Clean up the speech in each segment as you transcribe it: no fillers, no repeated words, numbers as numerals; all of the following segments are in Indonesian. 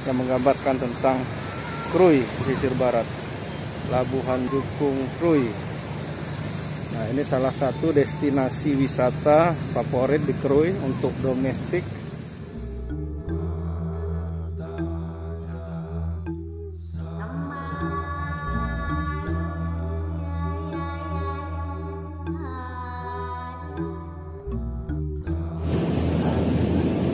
yang menggambarkan tentang Krui pesisir barat, Labuhan Jukung Krui. Nah, ini salah satu destinasi wisata favorit di Krui untuk domestik.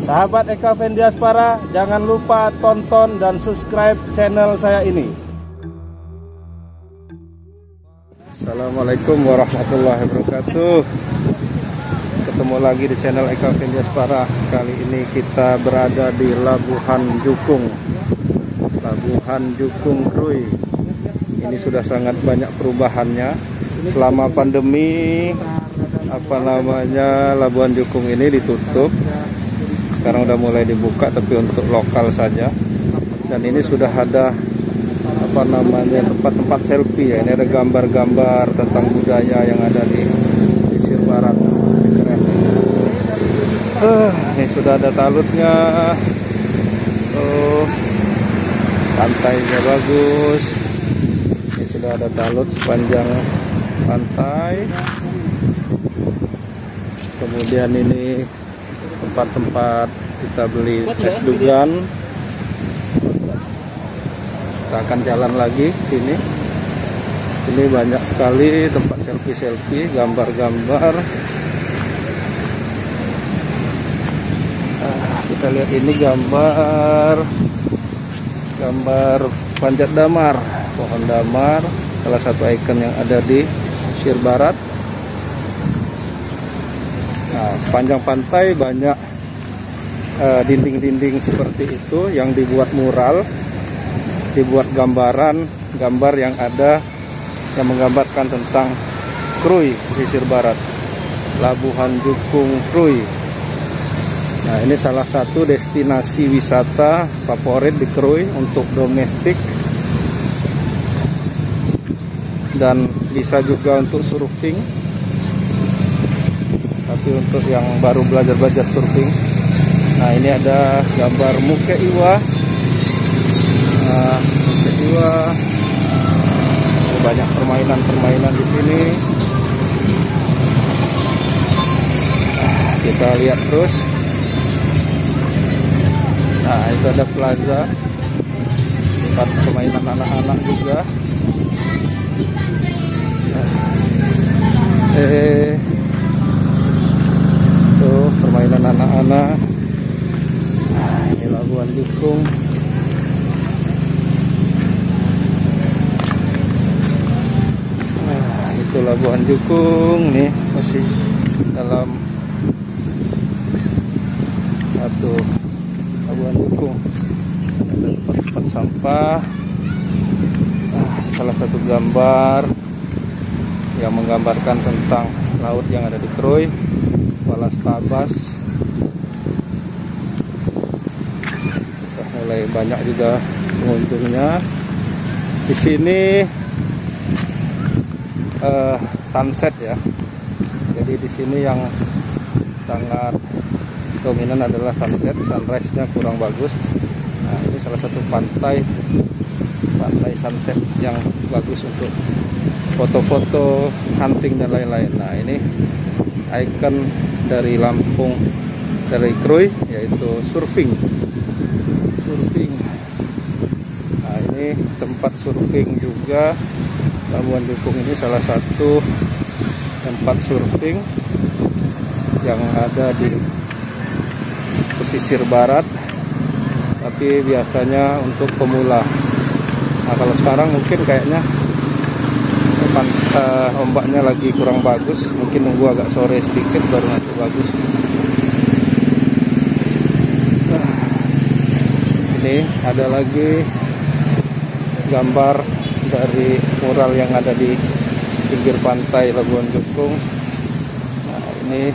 Sahabat Eka Vendiaspara, jangan lupa tonton dan subscribe channel saya ini. Assalamualaikum warahmatullahi wabarakatuh. Ketemu lagi di channel Eka Vendiaspara. Kali ini kita berada di Labuhan Jukung, Labuhan Jukung Krui. Ini sudah sangat banyak perubahannya selama pandemi. Labuhan Jukung ini ditutup. Sekarang udah mulai dibuka, tapi untuk lokal saja. Dan ini sudah ada tempat-tempat selfie ya. Ini ada gambar-gambar tentang budaya yang ada di pesisir barat. Keren. Ini sudah ada talutnya. Pantainya bagus. Ini sudah ada talut sepanjang pantai. Kemudian ini tempat-tempat kita beli es dugan. Kita akan jalan lagi sini. Ini banyak sekali tempat selfie-selfie, gambar-gambar. Kita lihat ini gambar panjat damar, pohon damar, salah satu ikon yang ada di pesisir barat. Nah, sepanjang pantai banyak dinding-dinding seperti itu yang dibuat mural, dibuat gambar yang ada yang menggambarkan tentang Krui pesisir barat, Labuhan Jukung Krui. Nah, ini salah satu destinasi wisata favorit di Krui untuk domestik, dan bisa juga untuk surfing. Tapi untuk yang baru belajar surfing, nah ini ada gambar Muke Iwa. Banyak permainan di sini. Kita lihat terus. Nah, itu ada plaza, tempat permainan anak-anak juga. Tuh permainan anak-anak. Nah, ini Labuhan Jukung. Nah, itu Labuhan Jukung nih, masih dalam satu Labuhan Jukung. Ada tempat sampah. Nah, salah satu gambar yang menggambarkan tentang laut yang ada di Krui, Walas Tabas. Mulai banyak juga pengunjungnya. Di sini sunset ya. Jadi di sini yang sangat dominan adalah sunset. Sunrise-nya kurang bagus. Nah, ini salah satu pantai sunset yang bagus untuk foto-foto, hunting dan lain-lain. Nah, ini ikon dari Lampung, dari Krui, yaitu surfing. Nah, ini tempat surfing juga. Labuhan Jukung ini salah satu tempat surfing yang ada di pesisir barat, tapi biasanya untuk pemula. Nah, kalau sekarang mungkin kayaknya ombaknya lagi kurang bagus, mungkin nunggu agak sore sedikit baru nanti bagus. Nah, ini ada lagi gambar dari mural yang ada di pinggir pantai Labuhan Jukung. Nah, ini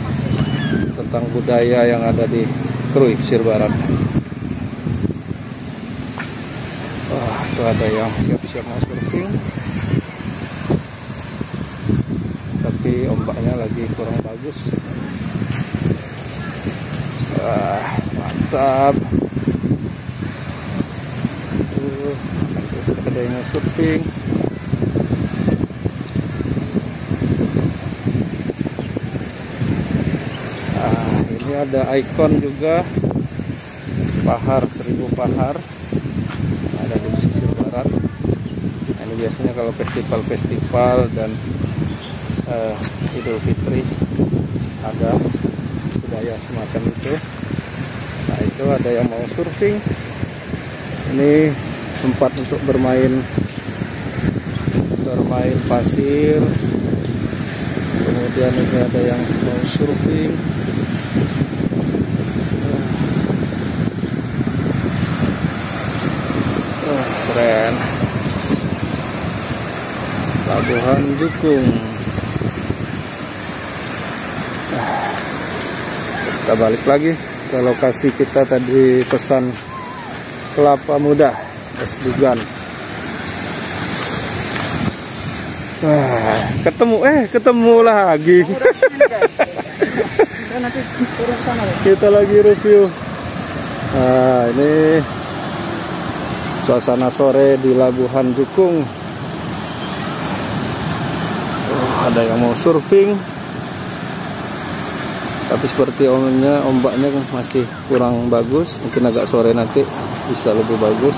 tentang budaya yang ada di Krui pesisir barat. Wah, itu ada yang siap-siap mau surfing, tapi ombaknya lagi kurang bagus. Wah, mantap. ada yang mau surfing. Nah, ini ada ikon juga, Pahar, 1000 Pahar, ada di pesisir barat. Nah, ini biasanya kalau festival-festival dan Idul Fitri ada budaya semacam itu. Nah, itu ada yang mau surfing. Ini tempat untuk bermain pasir. Kemudian ini ada yang mau surfing. Keren. Pelabuhan Jukung. Kita balik lagi ke lokasi kita tadi pesan kelapa muda es dugan. Ketemu lagi. Kita lagi review. Nah, ini suasana sore di Labuhan Jukung. Ada yang mau surfing, tapi seperti ombaknya masih kurang bagus. Mungkin agak sore nanti bisa lebih bagus.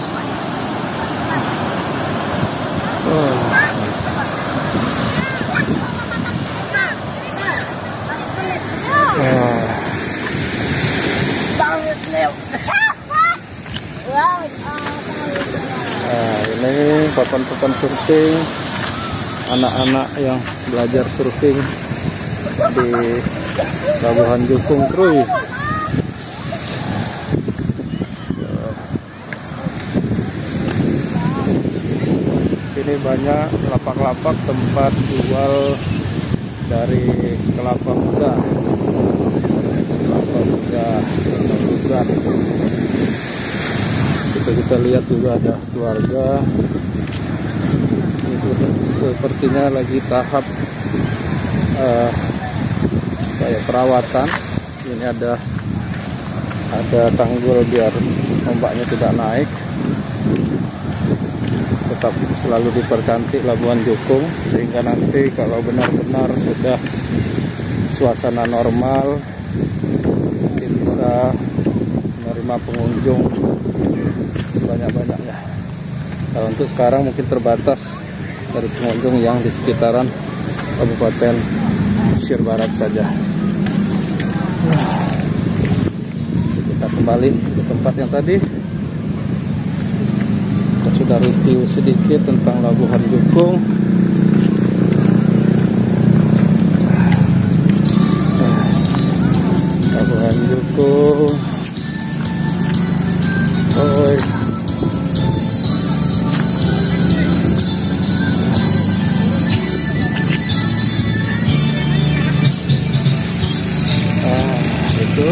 Nah, ini papan-papan surfing, anak-anak yang belajar surfing di Labuhan Jukung Krui. Ini banyak lapak-lapak tempat jual dari kelapa muda. Kelapa muda, kita lihat juga ada keluarga. Ini sepertinya lagi tahap kayak perawatan. Ini ada tanggul biar ombaknya tidak naik. Tetap selalu dipercantik Labuhan Jukung, sehingga nanti kalau benar-benar sudah suasana normal, mungkin bisa menerima pengunjung sebanyak-banyaknya. Kalau untuk sekarang mungkin terbatas dari pengunjung yang di sekitaran Kabupaten Pesisir Barat saja. Kita kembali ke tempat yang tadi. Kita sudah review sedikit tentang Labuhan Jukung. Labuhan Jukung. Oi. Itu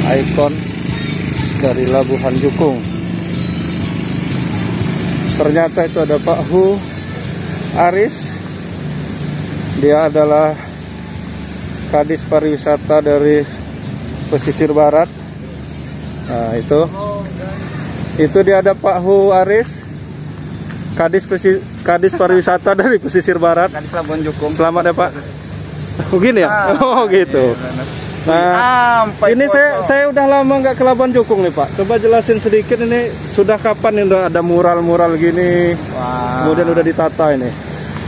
ikon dari Labuhan Jukung. Ternyata itu ada Pak Hu Aris. Dia adalah Kadis Pariwisata dari Pesisir Barat. Nah, itu dia ada Pak Hu Aris, Kadis Pariwisata dari Pesisir Barat. Kadis Labuhan Jukung. Selamat ya Pak. Begini ya? Oh gitu. Nah, ini saya udah lama nggak ke Labuhan Jukung nih Pak. Coba jelasin sedikit, ini sudah kapan ini udah ada mural-mural gini? Wah. Kemudian udah ditata ini?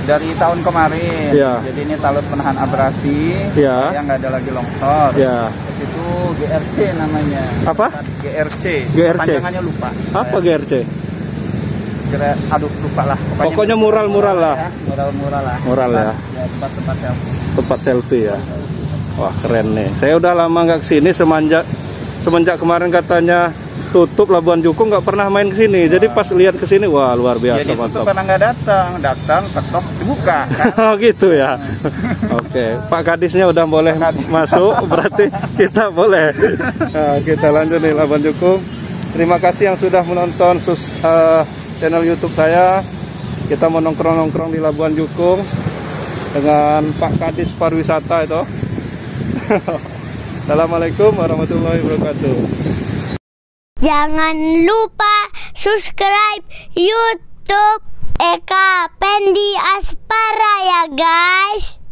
Dari tahun kemarin. Ya. Jadi ini talut penahan abrasi. Ya. Yang nggak ada lagi longsor. Ya. Itu GRC namanya. Apa? GRC. GRC. Panjangannya lupa. Apa GRC? Aduh lupa lah. Pokoknya mural-mural lah. Ya, mural-mural lah. Mural ya. Tempat-tempat selfie. Tempat selfie ya. Wah keren nih. Saya udah lama nggak kesini, semenjak kemarin katanya tutup Labuhan Jukung, nggak pernah main kesini. Jadi pas lihat kesini, wah luar biasa. Jadi mantap. itu karena nggak datang ketok dibuka. Kan? Oh gitu ya. Oke, Pak Kadisnya udah boleh masuk, berarti kita boleh. Nah, kita lanjut nih Labuhan Jukung. Terima kasih yang sudah menonton channel YouTube saya. Kita mau nongkrong-nongkrong di Labuhan Jukung dengan Pak Kadis Pariwisata itu. Assalamualaikum warahmatullahi wabarakatuh. Jangan lupa subscribe YouTube YouTube Eka Pendi Aspara ya guys.